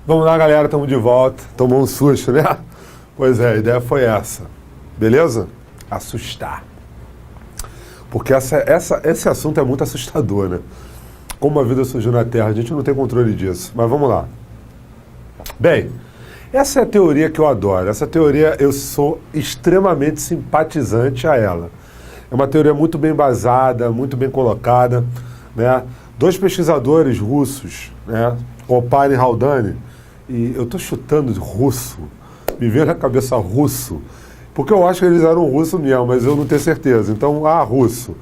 Vamos lá, galera, estamos de volta. Tomou um susto, né? Pois é, a ideia foi essa. Beleza? Assustar. Porque esse assunto é muito assustador, né? Como a vida surgiu na Terra, a gente não tem controle disso. Mas vamos lá. Bem, essa é a teoria que eu adoro. Essa teoria, eu sou extremamente simpatizante a ela. É uma teoria muito bem embasada, muito bem colocada, né? Dois pesquisadores russos, né? Opar e Haldane, e eu estou chutando de russo, me veio na cabeça russo, porque eu acho que eles eram russo mesmo, mas eu não tenho certeza. Então, russo.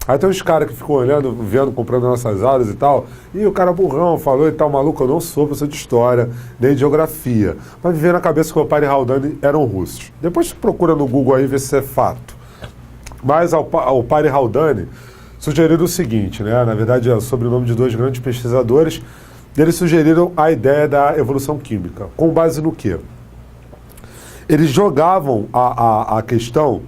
Aí tem uns caras que ficam olhando, vendo, comprando nossas aulas e tal, e o cara burrão falou e tal, maluco, eu não sou professor de história, nem de geografia, mas me veio na cabeça que o Opar e Haldane eram russos. Depois você procura no Google aí ver se é fato. Mas o Opar e Haldane sugeriram o seguinte, né? Na verdade é o sobrenome de dois grandes pesquisadores. Eles sugeriram a ideia da evolução química. Com base no quê? Eles jogavam a questão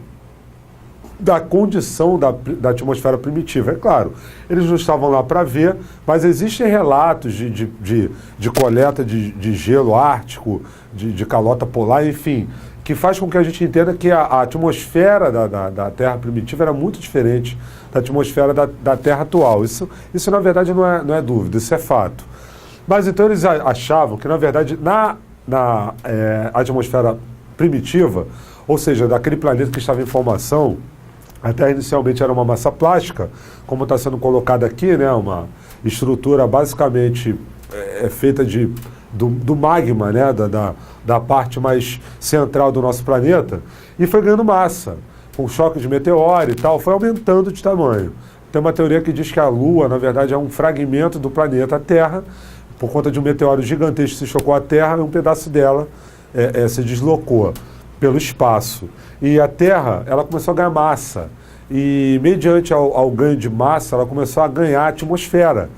da condição da atmosfera primitiva. É claro, eles não estavam lá para ver, mas existem relatos de coleta de gelo ártico, de calota polar, enfim, que faz com que a gente entenda que a atmosfera da Terra primitiva era muito diferente da atmosfera da Terra atual. Isso na verdade, não é dúvida, isso é fato. Mas então eles achavam que, na verdade, na atmosfera primitiva, ou seja, daquele planeta que estava em formação, a Terra inicialmente era uma massa plástica, como está sendo colocado aqui, né, uma estrutura basicamente feita do magma, né, da parte mais central do nosso planeta, e foi ganhando massa, com choque de meteoro e tal, foi aumentando de tamanho. Tem uma teoria que diz que a Lua, na verdade, é um fragmento do planeta Terra, por conta de um meteoro gigantesco que se chocou à Terra, e um pedaço dela se deslocou pelo espaço. E a Terra, ela começou a ganhar massa. E, mediante ao ganho de massa, ela começou a ganhar atmosfera,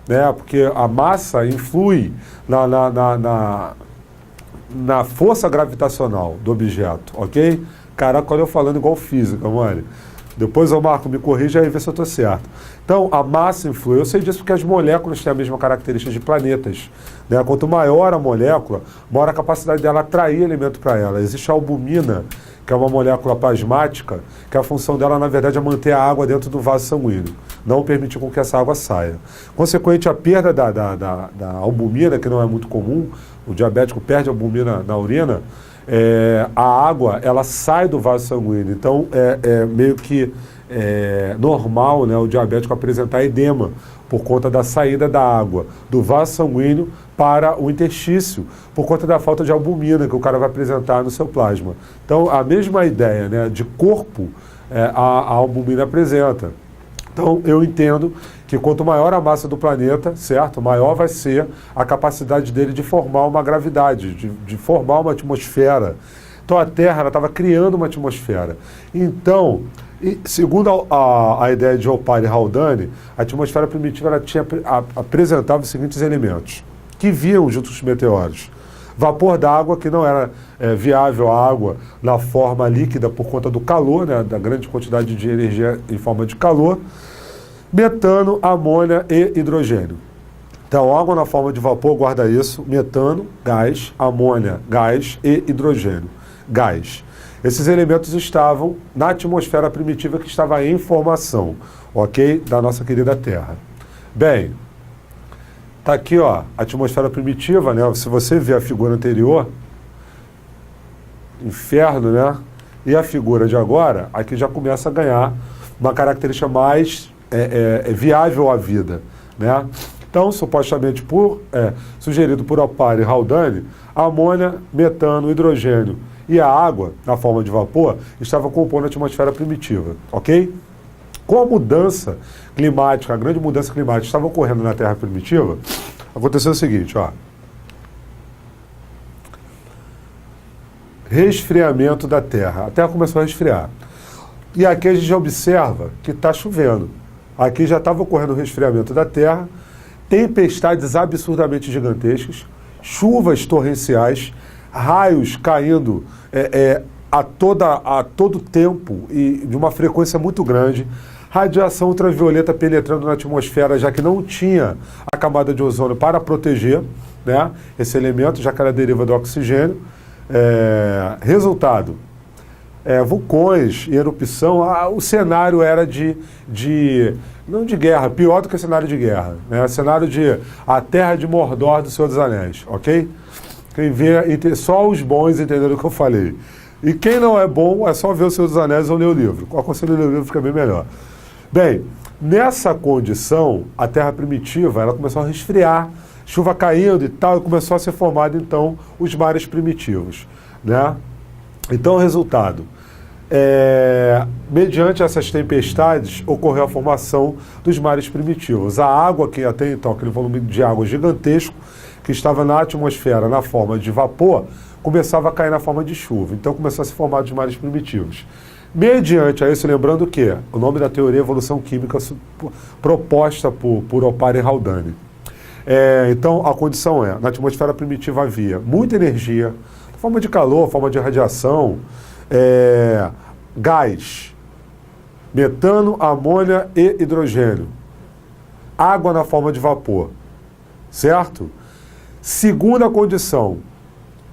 né? Porque a massa influi na força gravitacional do objeto, ok? Caraca, olha eu falando igual física, mano. Depois o Marco me corrija e vê se eu estou certo. Então, a massa influi. Eu sei disso porque as moléculas têm a mesma característica de planetas, né? Quanto maior a molécula, maior a capacidade dela atrair alimento para ela. Existe a albumina, que é uma molécula plasmática, que a função dela, na verdade, é manter a água dentro do vaso sanguíneo, não permitir com que essa água saia. Consequente, a perda da albumina, que não é muito comum, o diabético perde a albumina na urina, a água, ela sai do vaso sanguíneo. Então, é meio que normal, né, o diabético apresentar edema por conta da saída da água do vaso sanguíneo para o interstício, por conta da falta de albumina que o cara vai apresentar no seu plasma. Então, a mesma ideia, né, de corpo, a albumina apresenta. Então, eu entendo que quanto maior a massa do planeta, certo? Maior vai ser a capacidade dele de formar uma gravidade, de formar uma atmosfera. Então, a Terra estava criando uma atmosfera. Então, segundo a ideia de Opar e Haldane, a atmosfera primitiva ela apresentava os seguintes elementos, que viam junto com os meteoros. Vapor d'água, que não era viável a água na forma líquida por conta do calor, né, da grande quantidade de energia em forma de calor. Metano, amônia e hidrogênio. Então, água na forma de vapor, guarda isso. Metano, gás, amônia, gás e hidrogênio, gás. Esses elementos estavam na atmosfera primitiva que estava em formação, ok? Da nossa querida Terra. Bem, tá aqui, ó, a atmosfera primitiva, né? Se você ver a figura anterior, inferno, né? E a figura de agora, aqui já começa a ganhar uma característica mais viável à vida, né? Então, supostamente sugerido por Opar e Haldane, a amônia, metano, hidrogênio e a água, na forma de vapor, estavam compondo a atmosfera primitiva, ok? Com a mudança climática, a grande mudança climática estava ocorrendo na Terra primitiva, aconteceu o seguinte, ó. Resfriamento da Terra. A Terra começou a resfriar. E aqui a gente observa que está chovendo. Aqui já estava ocorrendo o resfriamento da Terra, tempestades absurdamente gigantescas, chuvas torrenciais, raios caindo a todo tempo e de uma frequência muito grande, radiação ultravioleta penetrando na atmosfera, já que não tinha a camada de ozônio para proteger, né? Esse elemento, já que ela deriva do oxigênio. Resultado, vulcões e erupção. O cenário era não de guerra, pior do que cenário de guerra, né? Cenário de a terra de Mordor do Senhor dos Anéis, ok? Quem vê, só os bons entenderam o que eu falei. E quem não é bom, é só ver o Senhor dos Anéis ou ler o livro. Eu aconselho a ler o livro, fica bem melhor. Bem, nessa condição, a terra primitiva, ela começou a resfriar, chuva caindo e tal, e começou a ser formado, então, os mares primitivos, né? Então, o resultado, mediante essas tempestades, ocorreu a formação dos mares primitivos. A água, que até então, aquele volume de água gigantesco, que estava na atmosfera na forma de vapor, começava a cair na forma de chuva. Então, começou a se formar os mares primitivos. Mediante a isso, lembrando que o nome da teoria é evolução química proposta por Opar e Haldane. Então, a condição na atmosfera primitiva havia muita energia, forma de calor, forma de radiação, gás, metano, amônia e hidrogênio, água na forma de vapor, certo? Segunda condição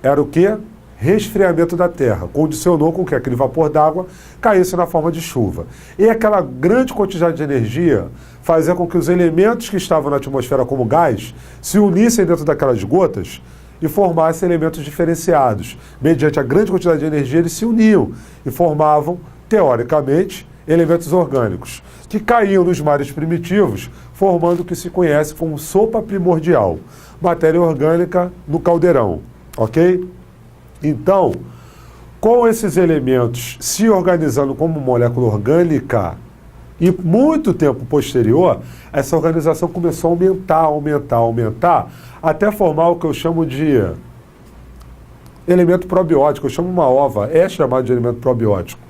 era o quê? Resfriamento da Terra. Condicionou com que aquele vapor d'água caísse na forma de chuva. E aquela grande quantidade de energia fazia com que os elementos que estavam na atmosfera como gás se unissem dentro daquelas gotas e formassem elementos diferenciados. Mediante a grande quantidade de energia, eles se uniam e formavam, teoricamente, elementos orgânicos, que caíam nos mares primitivos, formando o que se conhece como sopa primordial, matéria orgânica no caldeirão, ok? Então, com esses elementos se organizando como molécula orgânica, e muito tempo posterior, essa organização começou a aumentar, até formar o que eu chamo de elemento probiótico. Eu chamo uma ova, chamado de elemento probiótico.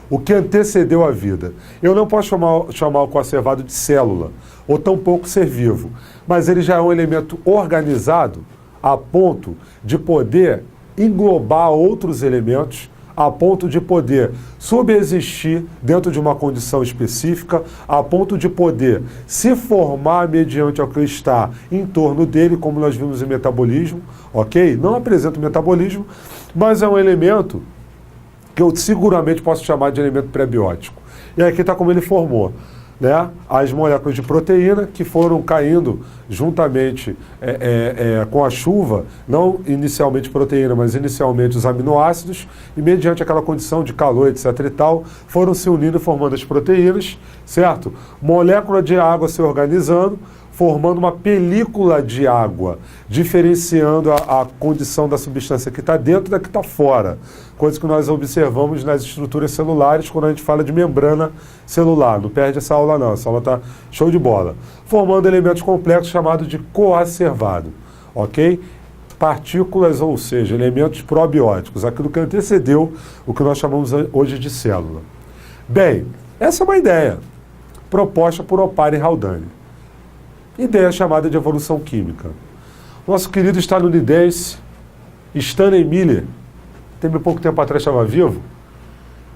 O que antecedeu a vida. Eu não posso chamar o conservado de célula, ou tampouco ser vivo, mas ele já é um elemento organizado a ponto de poder englobar outros elementos, a ponto de poder subsistir dentro de uma condição específica, a ponto de poder se formar mediante o que está em torno dele, como nós vimos em metabolismo, ok? Não apresenta o metabolismo, mas é um elemento que eu seguramente posso chamar de elemento pré-biótico. E aqui está como ele formou, né? As moléculas de proteína que foram caindo juntamente com a chuva, não inicialmente proteína, mas inicialmente os aminoácidos, e mediante aquela condição de calor, etc. e tal, foram se unindo e formando as proteínas, certo? Molécula de água se organizando, formando uma película de água, diferenciando a condição da substância que está dentro da que está fora. Coisa que nós observamos nas estruturas celulares quando a gente fala de membrana celular. Não perde essa aula não, essa aula está show de bola. Formando elementos complexos chamados de coacervado, ok? Partículas, ou seja, elementos probióticos, aquilo que antecedeu o que nós chamamos hoje de célula. Bem, essa é uma ideia proposta por Opar e Haldane. Ideia chamada de evolução química. Nosso querido estadunidense Stanley Miller, tem pouco tempo atrás estava vivo,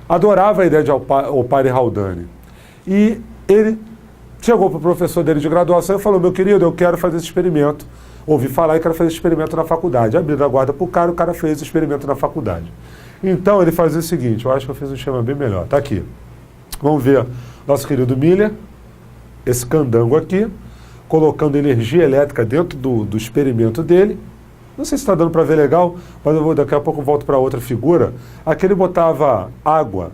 adorava a ideia de Opar e Haldane. E ele chegou para o professor dele de graduação e falou: meu querido, eu quero fazer esse experimento. Ouvi falar e quero fazer esse experimento na faculdade. Abriu a guarda para o cara fez o experimento na faculdade. Então ele fazia o seguinte, eu acho que eu fiz um esquema bem melhor. Está aqui. Vamos ver nosso querido Miller, esse candango aqui, colocando energia elétrica dentro do experimento dele. Não sei se está dando para ver legal, mas daqui a pouco eu volto para outra figura. Aqui ele botava água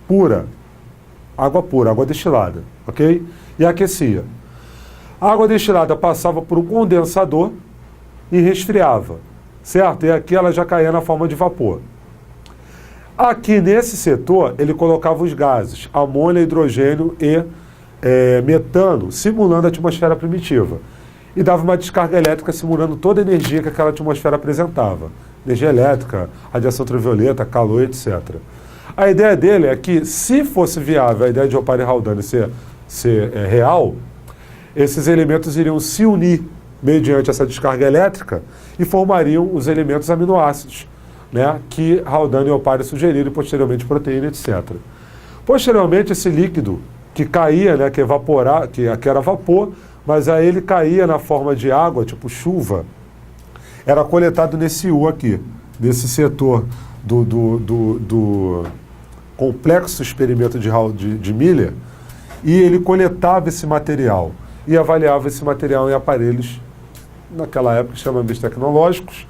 pura, água destilada, ok? E aquecia. A água destilada passava por um condensador e resfriava, certo? E aqui ela já caía na forma de vapor. Aqui nesse setor ele colocava os gases, amônia, hidrogênio e metano, simulando a atmosfera primitiva. E dava uma descarga elétrica simulando toda a energia que aquela atmosfera apresentava. Energia elétrica, radiação ultravioleta, calor, etc. A ideia dele é que, se fosse viável a ideia de Opar e Haldane ser real, esses elementos iriam se unir mediante essa descarga elétrica e formariam os elementos aminoácidos, né, que Haldane e Opar sugeriram, e posteriormente proteína, etc. Posteriormente, esse líquido que caía, né, que era vapor, mas aí ele caía na forma de água, tipo chuva, era coletado nesse U aqui, nesse setor do complexo experimento de Miller, e ele coletava esse material e avaliava esse material em aparelhos, naquela época extremamente tecnológicos,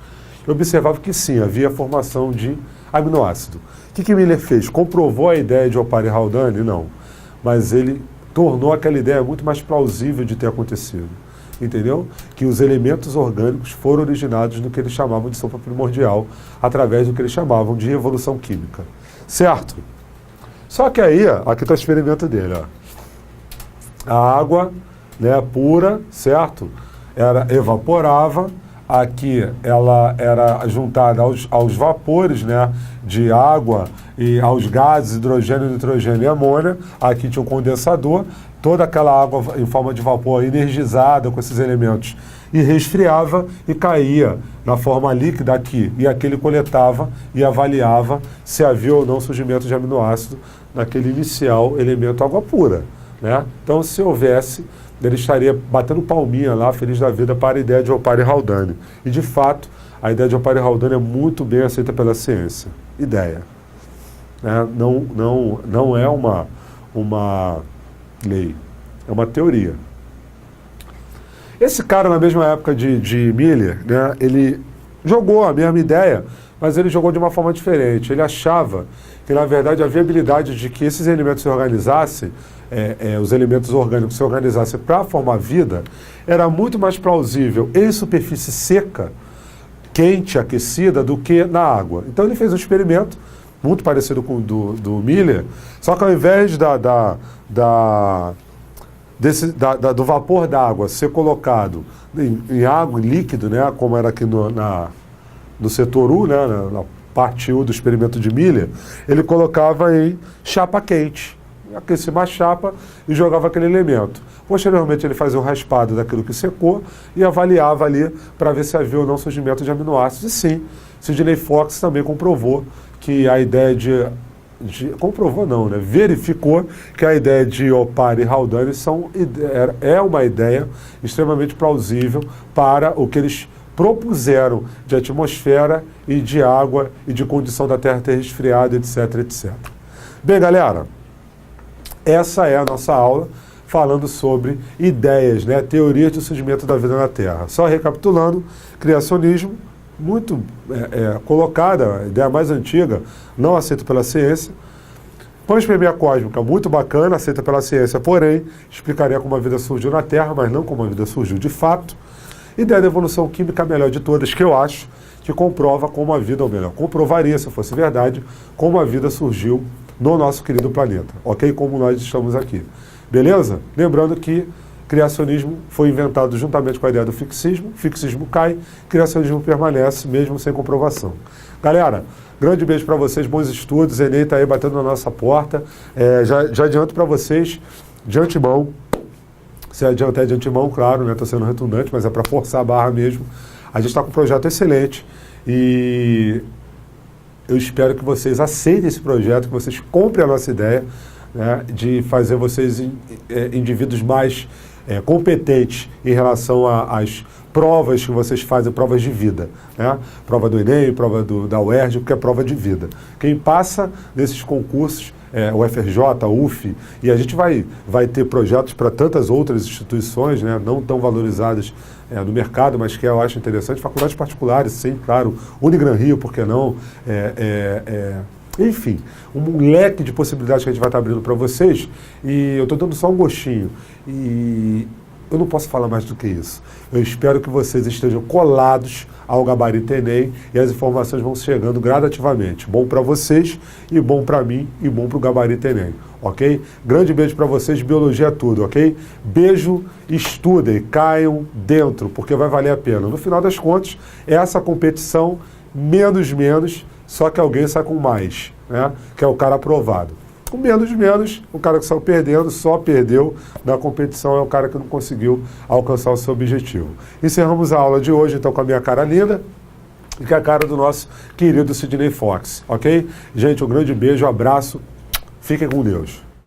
e observava que sim, havia formação de aminoácido. O que Miller fez? Comprovou a ideia de Opar e Haldane? Não. Mas ele tornou aquela ideia muito mais plausível de ter acontecido. Entendeu? Que os elementos orgânicos foram originados no que eles chamavam de sopa primordial, através do que eles chamavam de revolução química. Certo? Só que aí, aqui está o experimento dele. Ó. A água, né, pura, certo? Evaporava. Aqui ela era juntada aos vapores, né, de água e aos gases, hidrogênio, nitrogênio e amônia. Aqui tinha um condensador, toda aquela água em forma de vapor energizada com esses elementos e resfriava e caía na forma líquida aqui. E aqui ele coletava e avaliava se havia ou não surgimento de aminoácido naquele inicial elemento água pura, né? Então, se houvesse, ele estaria batendo palminha lá, feliz da vida, para a ideia de Opar e Haldane. E, de fato, a ideia de Opar e Haldane é muito bem aceita pela ciência. Ideia. Não é uma lei, é uma teoria. Esse cara, na mesma época de Miller, né, ele jogou a mesma ideia, mas ele jogou de uma forma diferente. Ele achava que, na verdade, a viabilidade de que esses elementos se organizassem, os elementos orgânicos se organizassem para formar vida, era muito mais plausível em superfície seca, quente, aquecida, do que na água. Então ele fez um experimento muito parecido com o do Miller, só que ao invés do vapor da água ser colocado em água, em líquido, né, como era aqui no setor U, né, na parte U do experimento de Miller, ele colocava em chapa quente. Aquecia uma chapa e jogava aquele elemento. Posteriormente ele fazia um raspado daquilo que secou e avaliava ali para ver se havia ou não surgimento de aminoácidos. E sim, Sidney Fox também comprovou que a ideia comprovou não, né? Verificou que a ideia de Opar e Haldane é uma ideia extremamente plausível para o que eles propuseram de atmosfera e de água e de condição da Terra ter resfriado, etc, etc. Bem, galera, essa é a nossa aula falando sobre ideias, né, teorias de surgimento da vida na Terra. Só recapitulando, criacionismo, muito colocada, a ideia mais antiga, não aceita pela ciência. Panspermia cósmica, muito bacana, aceita pela ciência, porém, explicaria como a vida surgiu na Terra, mas não como a vida surgiu de fato. Ideia da evolução química, a melhor de todas, que eu acho, que comprova como a vida, ou melhor, comprovaria, se fosse verdade, como a vida surgiu no nosso querido planeta, ok? Como nós estamos aqui. Beleza? Lembrando que criacionismo foi inventado juntamente com a ideia do fixismo cai, criacionismo permanece, mesmo sem comprovação. Galera, grande beijo para vocês, bons estudos, Enem está aí batendo na nossa porta. Já adianto para vocês, de antemão, se adianta de antemão, claro, né? Estou sendo redundante, mas é para forçar a barra mesmo. A gente está com um projeto excelente e eu espero que vocês aceitem esse projeto, que vocês comprem a nossa ideia, né, de fazer vocês indivíduos mais competentes em relação às provas que vocês fazem, provas de vida, né? Prova do Enem, prova da UERJ, que é prova de vida. Quem passa nesses concursos, o FRJ, a UF, e a gente vai ter projetos para tantas outras instituições, né, não tão valorizadas no mercado, mas que eu acho interessante, faculdades particulares, sim, claro, Unigran Rio, por que não? Enfim, um leque de possibilidades que a gente vai estar abrindo para vocês, e eu estou dando só um gostinho, e eu não posso falar mais do que isso. Eu espero que vocês estejam colados ao Gabarito Enem e as informações vão chegando gradativamente. Bom para vocês, e bom para mim, e bom para o Gabarito Enem, ok? Grande beijo para vocês, biologia é tudo, ok? Beijo, estudem, caiam dentro, porque vai valer a pena. No final das contas, essa competição, menos, só que alguém sai com mais, né? Que é o cara aprovado. Com menos, o cara que saiu perdendo, só perdeu na competição, é o cara que não conseguiu alcançar o seu objetivo. Encerramos a aula de hoje, então, com a minha cara linda e com a cara do nosso querido Sidney Fox, ok? Gente, um grande beijo, um abraço, fiquem com Deus.